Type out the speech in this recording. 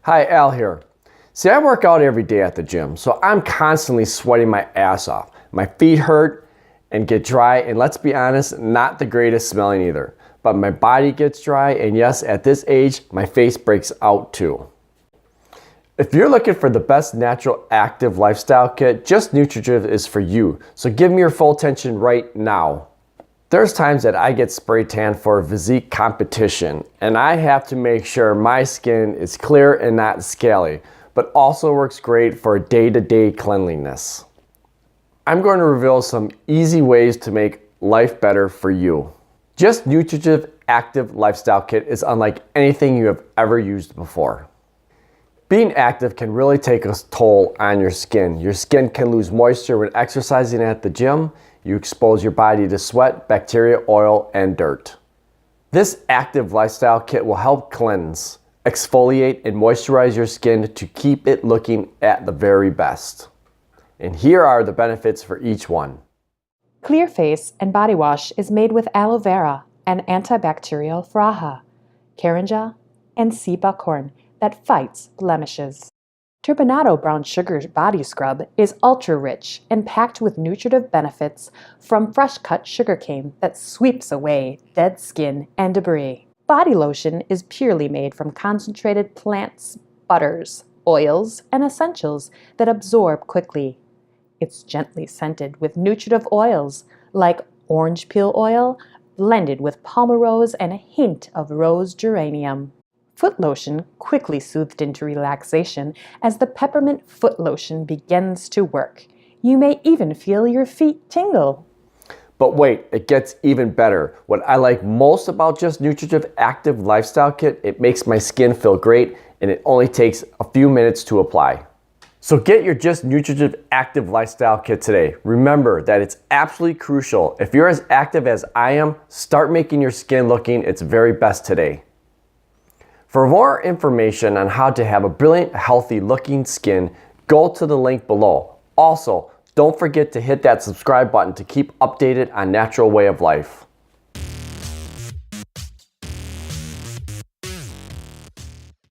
Hi, Al here. See, I work out every day at the gym, so I'm constantly sweating my ass off. My feet hurt and get dry, and let's be honest, not the greatest smelling either. But my body gets dry, and yes, at this age, my face breaks out too. If you're looking for the best natural active lifestyle kit, Just Nutritive is for you, so give me your full attention right now. There's times that I get spray tan for a physique competition, and I have to make sure my skin is clear and not scaly, but also works great for day-to-day cleanliness. I'm going to reveal some easy ways to make life better for you. Just Nutritive Active Lifestyle Kit is unlike anything you have ever used before. Being active can really take a toll on your skin. Your skin can lose moisture when exercising at the gym. You expose your body to sweat, bacteria, oil, and dirt. This active lifestyle kit will help cleanse, exfoliate, and moisturize your skin to keep it looking at the very best. And here are the benefits for each one. Clear Face and Body Wash is made with aloe vera and antibacterial fraha, carinja, and sea buckhorn that fights blemishes. Turbinado Brown Sugar Body Scrub is ultra-rich and packed with nutritive benefits from fresh-cut sugarcane that sweeps away dead skin and debris. Body Lotion is purely made from concentrated plants, butters, oils, and essentials that absorb quickly. It's gently scented with nutritive oils like orange peel oil blended with palmarose and a hint of rose geranium. Foot lotion quickly soothed into relaxation as the peppermint foot lotion begins to work. You may even feel your feet tingle. But wait, it gets even better. What I like most about Just Nutritive Active Lifestyle Kit, it makes my skin feel great and it only takes a few minutes to apply. So get your Just Nutritive Active Lifestyle Kit today. Remember that it's absolutely crucial. If you're as active as I am, start making your skin looking its very best today. For more information on how to have a brilliant, healthy looking skin, go to the link below. Also, don't forget to hit that subscribe button to keep updated on natural way of life.